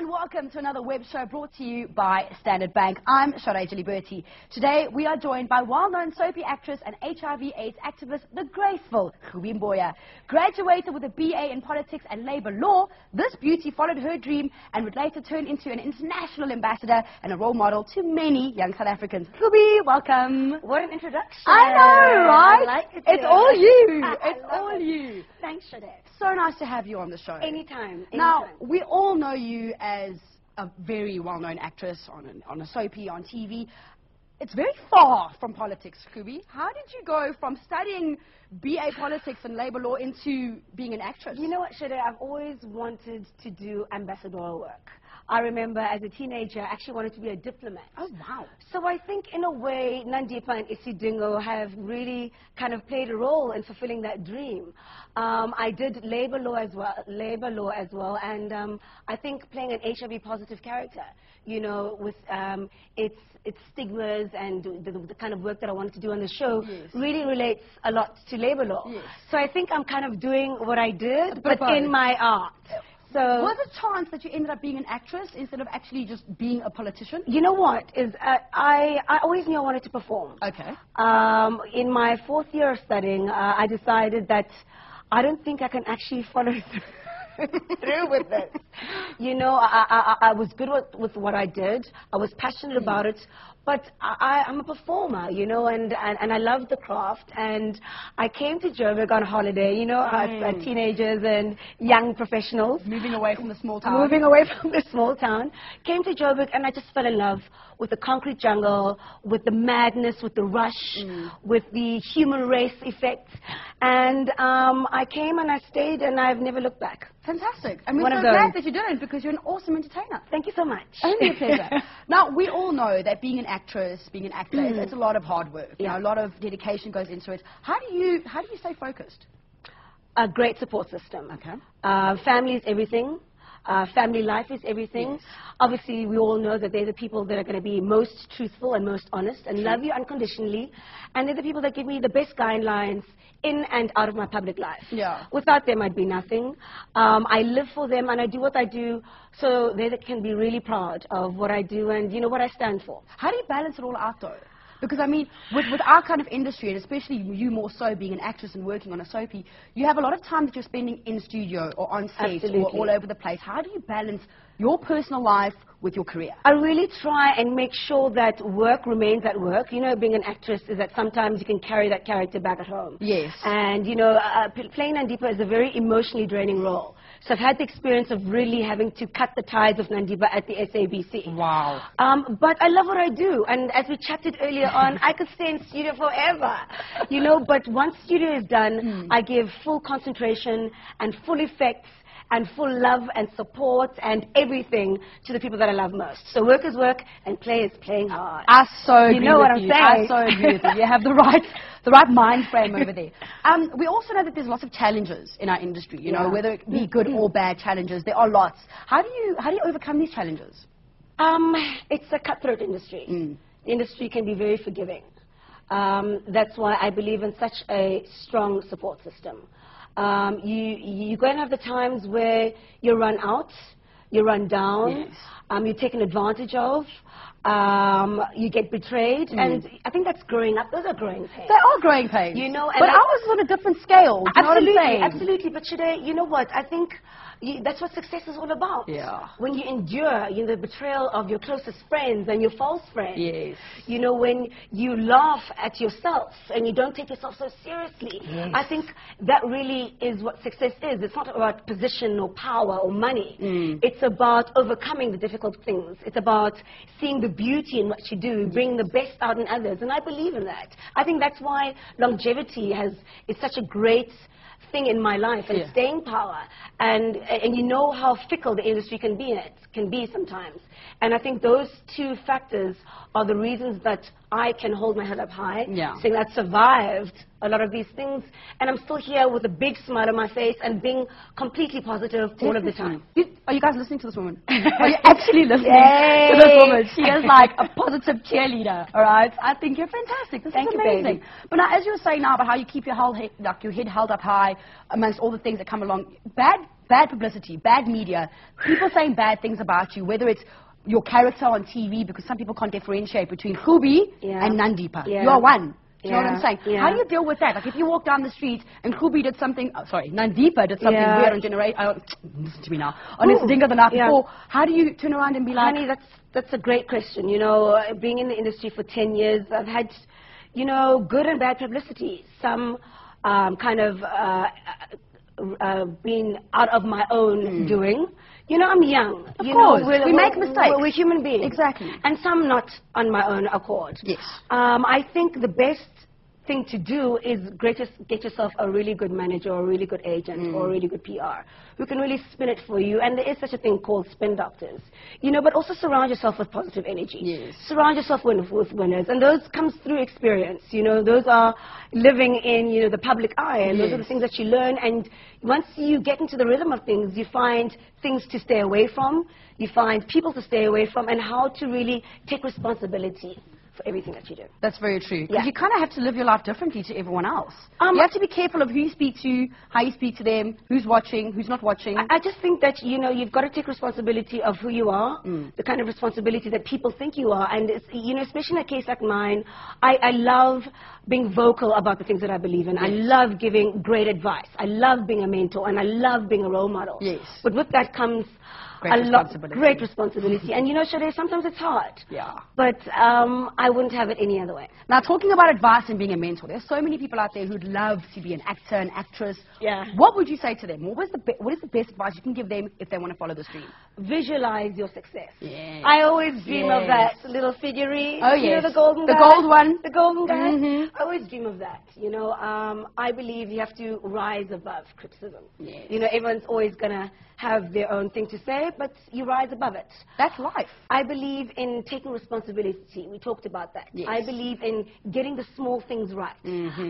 and welcome to another web show brought to you by Standard Bank. I'm Sade. Today we are joined by well-known soapy actress and HIV/AIDS activist, the graceful Hlubi Mboya. Graduated with a BA in politics and labor law, this beauty followed her dream and would later turn into an international ambassador and a role model to many young South Africans. Hlubi, welcome. What an introduction. I know, right? I like it. It's all you. It's all you. Thanks, Sade. So nice to have you on the show. Anytime. Now, we all know you as a very well-known actress on a soapy, on TV. It's very far from politics, Hlubi. How did you go from studying BA politics and labor law into being an actress? You know what, Sade? I've always wanted to do ambassadorial work. I remember as a teenager, I actually wanted to be a diplomat. Oh, wow. So I think in a way, Nandipha and Isidingo have really kind of played a role in fulfilling that dream. I did labor law as well, and I think playing an HIV positive character, you know, with its stigmas and the kind of work that I wanted to do on the show, yes, really relates a lot to labor law. Yes. So I think I'm kind of doing what I did, but in my art. So, was it a chance that you ended up being an actress instead of actually just being a politician? You know what? I always knew I wanted to perform. Okay. In my fourth year of studying, I decided that I don't think I can actually follow through with this. You know, I was good with what I did. I was passionate about it. But I'm a performer, you know, and I love the craft. And I came to Joburg on holiday, you know, as teenagers and young professionals. Moving away from the small town. Moving away from the small town. Came to Joburg and I just fell in love with the concrete jungle, with the madness, with the rush, with the human race effect. And I came and I stayed and I've never looked back. Fantastic. I mean, so glad that you didn't, because you're an awesome entertainer. Thank you so much. Only a pleasure. Now, we all know that being an actress, being an actor, it's a lot of hard work. You know, a lot of dedication goes into it. How do you stay focused? A great support system. Okay. Family is everything. Family life is everything. Yes. Obviously, we all know that they're the people that are going to be most truthful and most honest and love you unconditionally. And they're the people that give me the best guidelines in and out of my public life. Yeah. Without them, I'd be nothing. I live for them and I do what I do so they can be really proud of what I do and, you know, what I stand for. How do you balance it all out, though? Because, I mean, with our kind of industry, and especially you more so being an actress and working on a soapy, you have a lot of time that you're spending in studio or on stage or all over the place. How do you balance your personal life with your career? I really try and make sure that work remains at work. You know, being an actress is that sometimes you can carry that character back at home. Yes. And, you know, playing Nandipha is a very emotionally draining role. So I've had the experience of really having to cut the ties of Nandipha at the SABC. Wow. But I love what I do. And as we chatted earlier on, I could stay in studio forever. You know, but once studio is done, I give full concentration and full effects and full love and support and everything to the people that I love most. So work is work and play is playing hard. I so agree. You know what I'm saying? I so agree with you. You have the right mind frame over there. We also know that there's lots of challenges in our industry, you know, whether it be good or bad challenges. There are lots. How do you overcome these challenges? It's a cutthroat industry. The industry can be very forgiving. That's why I believe in such a strong support system. You're going to have the times where you're run out, you're run down, you're taken advantage of, you get betrayed, and I think that's growing up. Those are growing pains. They are growing pains. You know, but ours is on a different scale. Absolutely, absolutely. But today, you know what? I think that's what success is all about. Yeah. When you endure, you know, the betrayal of your closest friends and your false friends. Yes. You know, when you laugh at yourself and you don't take yourself so seriously. Yes. I think that really is what success is. It's not about position or power or money. It's about overcoming the difficult things. It's about seeing the beauty in what you do, bringing the best out in others. And I believe in that. I think that's why longevity is such a great thing in my life, and staying power, and you know how fickle the industry can be sometimes. And I think those two factors are the reasons that I can hold my head up high, saying that I've survived a lot of these things, and I'm still here with a big smile on my face and being completely positive all of the time. Are you guys listening to this woman? Are you actually listening to this woman? She is like a positive cheerleader, all right? I think you're fantastic. This is amazing. Baby. But now, as you were saying now about how you keep your head held up high amongst all the things that come along, bad bad publicity, bad media, people saying bad things about you, whether it's your character on TV, because some people can't differentiate between Hlubi and Nandipha. You are one. Do you know what I'm saying? How do you deal with that? Like if you walk down the street and Hlubi did something, Nandipha did something weird on listen to me now, on Isidingo the night before, how do you turn around and be like... Honey, that's a great question. You know, being in the industry for 10 years, I've had, you know, good and bad publicity. Some kind of been out of my own doing. You know, I'm young. Of course, we make mistakes. We're human beings. Exactly. And some not on my own accord. Yes. I think the best thing to do is get yourself a really good manager or a really good agent or a really good PR who can really spin it for you. And there is such a thing called spin doctors. You know, but also surround yourself with positive energy. Yes. Surround yourself with winners. And those comes through experience. You know, those are living in, you know, the public eye. And those are the things that you learn. And once you get into the rhythm of things, you find things to stay away from. You find people to stay away from and how to really take responsibility for everything that you do. That's very true. Because you kind of have to live your life differently to everyone else. You have to be careful of who you speak to, how you speak to them, who's watching, who's not watching. I just think that, you know, you've got to take responsibility of who you are, the kind of responsibility that people think you are. And, it's, you know, especially in a case like mine, I love being vocal about the things that I believe in. I love giving great advice. I love being a mentor, and I love being a role model. Yes. But with that comes great responsibility. And you know, Sade, sometimes it's hard. Yeah. But I wouldn't have it any other way. Now, talking about advice and being a mentor, there's so many people out there who'd love to be an actor, an actress. Yeah. What would you say to them? What is the best advice you can give them if they want to follow this dream? Visualize your success. Yes. I always dream of that little figurine. Oh, you know, the golden the guy? gold one. The golden guy. I always dream of that. You know, I believe you have to rise above criticism. Yes. You know, everyone's always going to have their own thing to say, but you rise above it. That's life. I believe in taking responsibility. We talked about that. Yes. I believe in getting the small things right.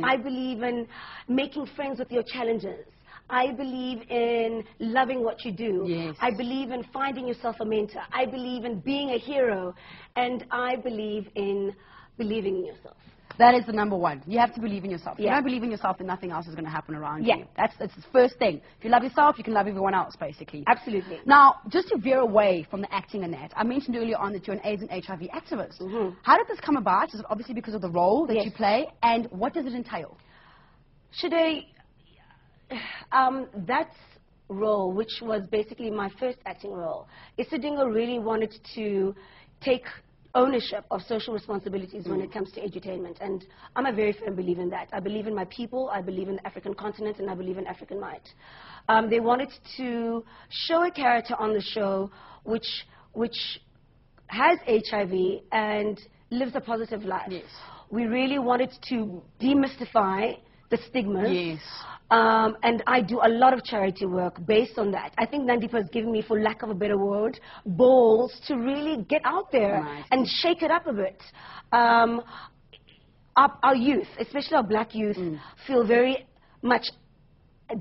I believe in making friends with your challenges. I believe in loving what you do. Yes. I believe in finding yourself a mentor. I believe in being a hero. And I believe in believing in yourself. That is the number one. You have to believe in yourself. If you Yeah. don't believe in yourself, then nothing else is going to happen around Yeah. you. That's the first thing. If you love yourself, you can love everyone else, basically. Absolutely. Now, just to veer away from the acting and that, I mentioned earlier on that you're an AIDS and HIV activist. How did this come about? Is it obviously because of the role that you play? And what does it entail? Sade, that role, which was basically my first acting role, Isidingo really wanted to take ownership of social responsibilities when it comes to edutainment, and I'm a very firm believer in that. I believe in my people, I believe in the African continent, and I believe in African might. They wanted to show a character on the show which has HIV and lives a positive life. Yes. We really wanted to demystify the stigmas. Yes. And I do a lot of charity work based on that. I think Nandipha has given me, for lack of a better word, balls to really get out there and shake it up a bit. Our youth, especially our black youth, feel very much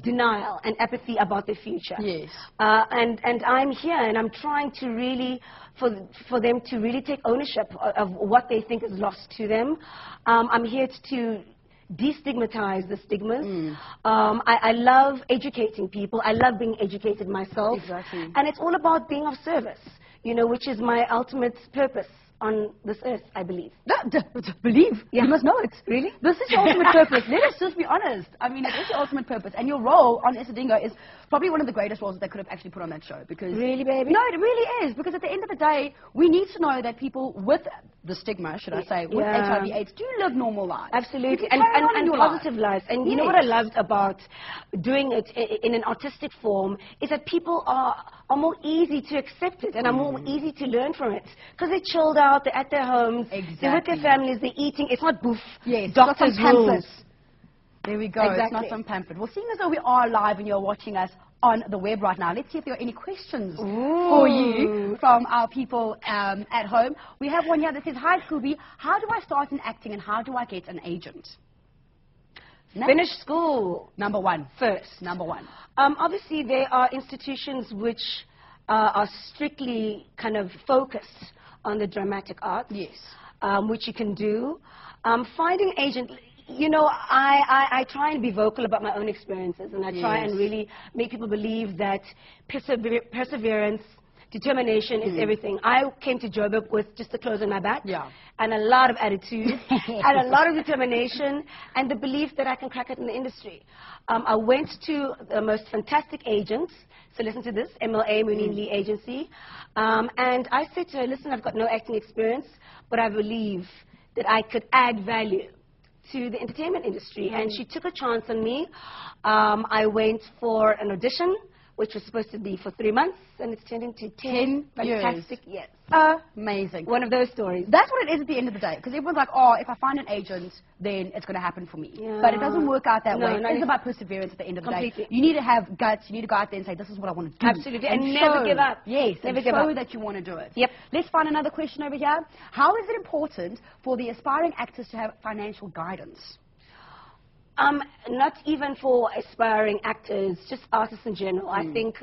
denial and apathy about their future. Yes. And I'm here and I'm trying to really, for them to really take ownership of what they think is lost to them. I'm here to destigmatize the stigmas. I love educating people. I love being educated myself. Exactly. And it's all about being of service, you know, which is my ultimate purpose on this earth, I believe. Believe? Yeah. You must know it. Really? This is your ultimate purpose. Let us just be honest. I mean, it is your ultimate purpose. And your role on Isidingo is probably one of the greatest roles that they could have actually put on that show. Because really, baby? No, it really is. Because at the end of the day, we need to know that people with the stigma, should I say, with HIV/AIDS do live normal lives. Absolutely. And positive lives. And you know what I loved about doing it in an artistic form is that people are more easy to accept it and are more easy to learn from it. Because they're chilled out, they're at their homes, they're with their families, they're eating. It's not boof. Yes, doctor's pamphlets. There we go. Exactly. It's not some pamphlet. Well, seeing as though we are live and you're watching us on the web right now, let's see if there are any questions for you from our people at home. We have one here that says, "Hi, Hlubi. How do I start in acting and how do I get an agent?" Finish school. Number one. First. Number one. Obviously, there are institutions which are strictly kind of focused on the dramatic arts. Yes. Which you can do. Finding agent, You know, I try and be vocal about my own experiences, and I try and really make people believe that perseverance, determination is everything. I came to Joburg with just the clothes on my back and a lot of attitude and a lot of determination and the belief that I can crack it in the industry. I went to the most fantastic agents. So listen to this, MLA, Muneen Lee Agency. And I said to her, listen, I've got no acting experience, but I believe that I could add value to the entertainment industry. And she took a chance on me. I went for an audition, which was supposed to be for 3 months, and it's turned into 10 fantastic years. Amazing. One of those stories. That's what it is at the end of the day, because everyone's like, oh, if I find an agent, then it's going to happen for me. But it doesn't work out that way. It's about perseverance at the end of the day. You need to have guts. You need to go out there and say, this is what I want to do. Absolutely. And never give up. Yes. Never give up. Show that you want to do it. Let's find another question over here. How is it important for the aspiring actors to have financial guidance? Not even for aspiring actors, just artists in general. I think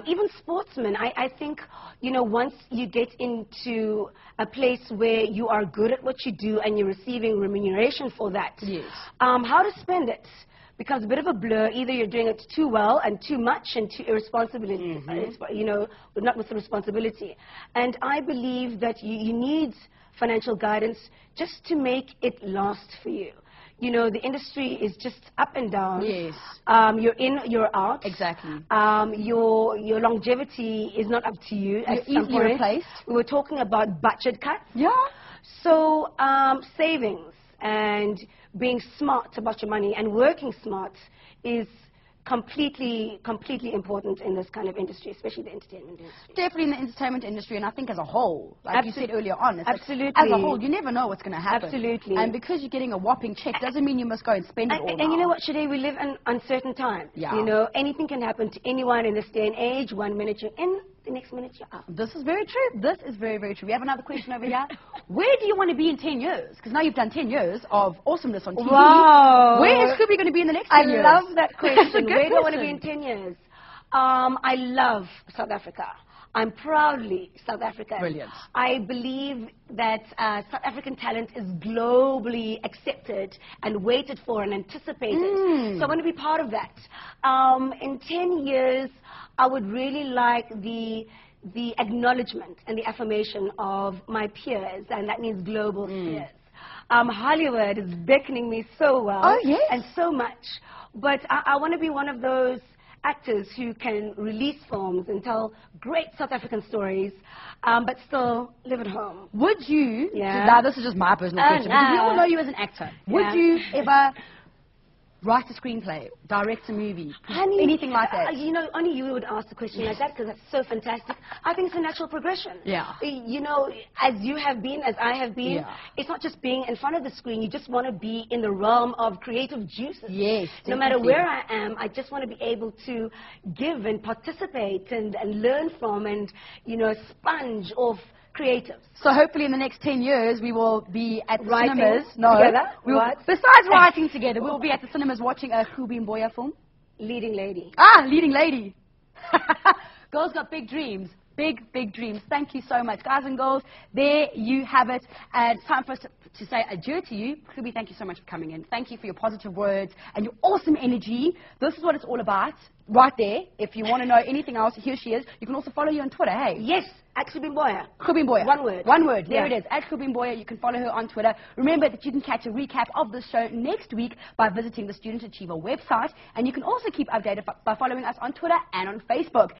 even sportsmen, I think, you know, once you get into a place where you are good at what you do and you're receiving remuneration for that, how to spend it becomes a bit of a blur. Either you're doing it too well and too much and too irresponsibly, you know, but not with the responsibility. And I believe that you need financial guidance just to make it last for you. You know, the industry is just up and down. You're in, you're out. Exactly. Your longevity is not up to you. You're easily replaced. We were talking about budget cuts. So savings and being smart about your money and working smart is completely important in this kind of industry, especially the entertainment industry. Definitely in the entertainment industry, and I think as a whole, like you said earlier on, it's absolutely. Like, as a whole, you never know what's going to happen. Absolutely. And because you're getting a whopping check doesn't mean you must go and spend it all. And you know what, Sade, we live in uncertain times. You know, anything can happen to anyone in this day and age. 1 minute you're in, the next minute you're out. This is very true. This is very, very true. We have another question over here. Where do you want to be in 10 years? Because now you've done 10 years of awesomeness on TV. Wow. Where is Hlubi going to be in the next 10 years? I love that question. Where do I want to be in 10 10 years? I love South Africa. I'm proudly South African. Brilliant. I believe that South African talent is globally accepted and waited for and anticipated. So I want to be part of that. In 10 years, I would really like the acknowledgement and the affirmation of my peers, and that means global peers. Hollywood is beckoning me so well and so much, but I want to be one of those actors who can release films and tell great South African stories, but still live at home. Would you, now this is just my personal question, because we all know you as an actor, would you ever write a screenplay, direct a movie, anything like that? You know, only you would ask the question like that, because that's so fantastic. I think it's a natural progression. You know, as you have been, as I have been, it's not just being in front of the screen. You just want to be in the realm of creative juices. No matter where I am, I just want to be able to give and participate and learn from and, you know, sponge off creatives. So hopefully in the next 10 years we will be at the cinemas. Together? Besides writing together, we'll be at the cinemas watching a Hlubi Mboya film. Leading lady. Leading lady. Girls got big dreams. Big, big dreams. Thank you so much. Guys and girls, there you have it. And it's time for us to say adieu to you. Hlubi, thank you so much for coming in. Thank you for your positive words and your awesome energy. This is what it's all about. Right there. If you want to know anything else, here she is. You can also follow you on Twitter, hey? Yes. At Hlubi Mboya. Hlubi Mboya. One word. One word. There it is. At Hlubi Mboya. You can follow her on Twitter. Remember that you can catch a recap of the show next week by visiting the Student Achiever website. And you can also keep updated by following us on Twitter and on Facebook.